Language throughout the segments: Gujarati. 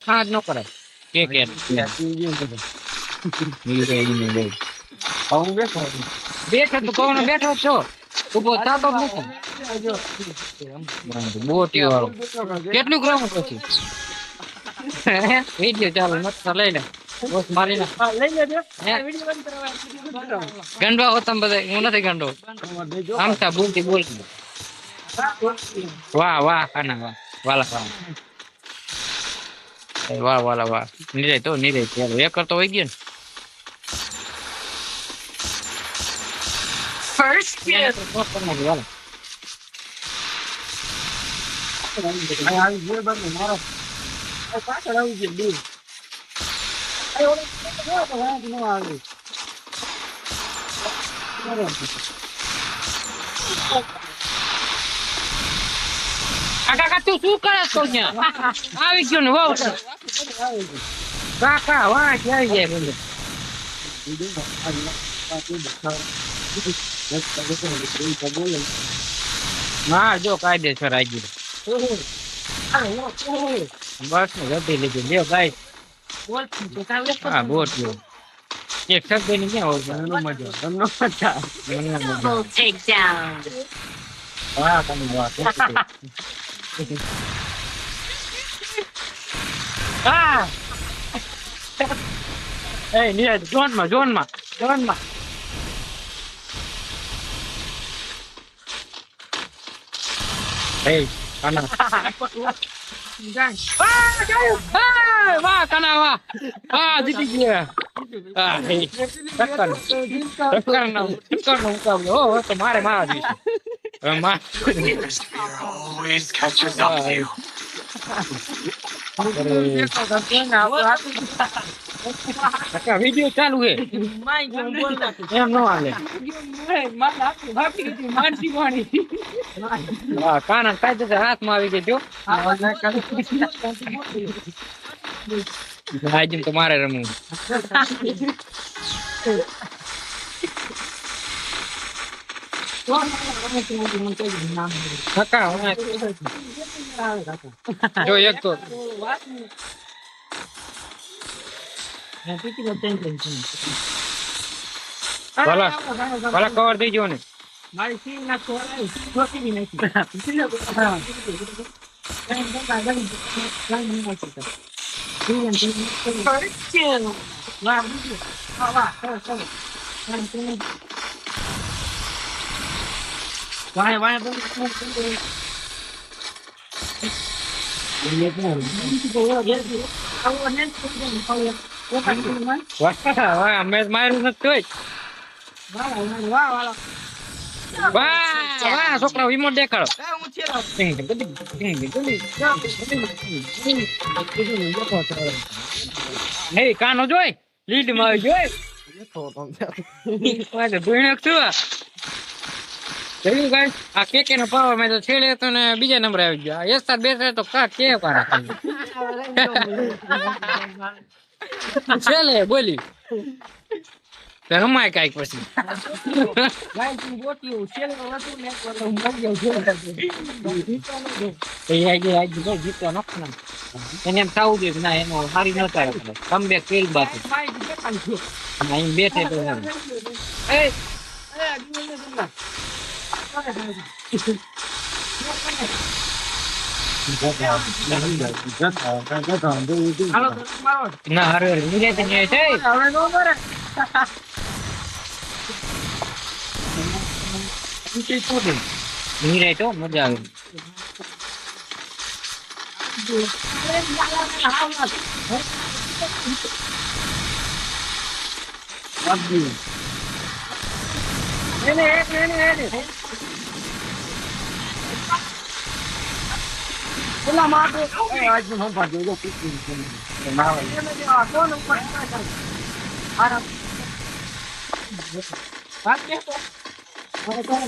હા જ ન કરાય કે હું બેઠો બેઠો તો કહું બેઠો જ છો ઉભો થતો જ નથી બોટી વાળો કેટલું ગ્રામ પછી વિડીયો ચાલુ મસ્ત લઈ લે બસ મારી ના લઈ લેજો ગંડવા હોતા બધા હું નથી ગંડો આમતા બોલતી બોલતી વાહ વાહ કાના વાહ વાલા વાહ વાલા વાહ નિરાય તો નિરાય ચાલો એક કરતો હોય ગયો ને First kill. આવી ગયો બંને મારો પાછળ આવી ગયો બે ન આવે કાકા તું શું કરે છો આવી ગયો ને વાવ કાકા વાહ આવી જાય બંને હા જો કાયદેસર આવી ગયું બસ ને જતી લીધી લ્યો ગાય હા બોટ લ્યો એક શબ્દ ની ક્યાં હોય મજા Double takedown. વાહ તમે વાહ હા એ નીરજ જોન માં એ કાના વાહ કાના વાહ વાહ જીતી ગયા હા ટક્કર નો મુકાબલો હો તો મારે મારા દિવસે Always catches up to you. Video ચાલુ હે એમ નો હાલે હા કાના કાયદે હાથમાં આવી ગઈ જો આજે તો મારે રમવું જો એક તો ભલા કવર દેજો ને મારી સીન ના છોકરી બી નથી First kill. વાહ મેં માર્યું નથી વાહ છોકરા રિમોટ દેખાડો હે કાનો જોઈ લીડ માં જોઈ જોયું ગાઈસ આ કેકે નો પાવર મેં તો છેડે તો ને બીજા નંબર આવી ગયો એક સાથ બે તો કા કે પારા છેલે બોલી રમાય કાઈક પછી જીતો નખના એને એમ થવું જોઈએ ના એનો હારી ન થાય કમબેક ફેલ બાત અહીં બેઠે તો ના હારે નિરાય છે નિરાય તો મજા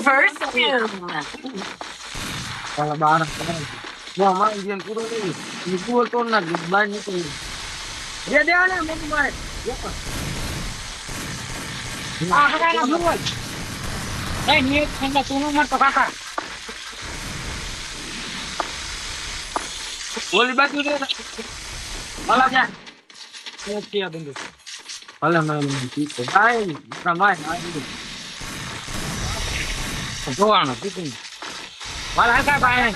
First kill. પૂરો પૂરો તોડ નાખ બહાર નીકળી ઓલી બાજુ ભલા જા નથી આ બંદૂક. ભલે મેં પીતો. ભાઈ, પ્રમાણ આવી. જોવાનો પીતું. ભલે હાકા ભાઈ.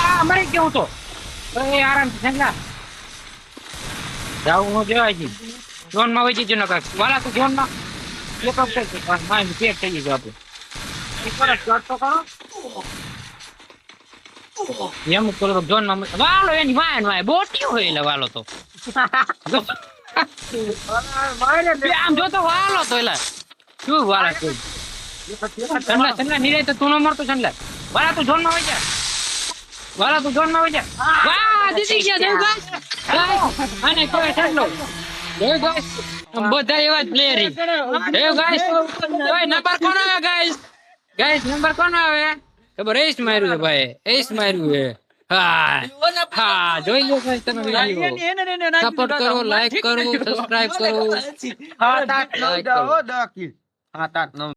આ મરી ગયો તો. એ આરામથી સંગલા. જાવું નો જવાય છે. ઝોનમાં વહી જજો નકા. વાલા તો ઝોનમાં એક વખત માઇન્ડ પેક થઈ ગયું આપણે. ઉપર શોટ તો કરો એમ કરો તો ઝોનમાં વાલો એની વાય બોટીઓ હોય એટલે વાલો તો. મારે બે આમ જોતો વાલો તો એલા શું વાલા તો સંગલા નીરે તો તું ન મરતો સંગલા. વાલા તું ઝોનમાં વહી જા. વાલા તું ઝોનમાં વહી જા. વાહ દીદી ગયા દેવ ગાઈસ. આને કોઈ ઠંડો દેવ ગાઈસ બધા એવા જ પ્લેયર દેવ ગાઈસ. ઓય નંબર કોણ આવે ગાઈસ? ગાઈસ નંબર કોણ આવે? ખબર એસ માર્યું છે ભાઈ. એસ માર્યું છે. હા હા જોઈ લો ગાઈસ તમે વિડિયો સપોર્ટ કરો, લાઈક કરો, સબસ્ક્રાઇબ કરો. 7 8 9 10 7 8 9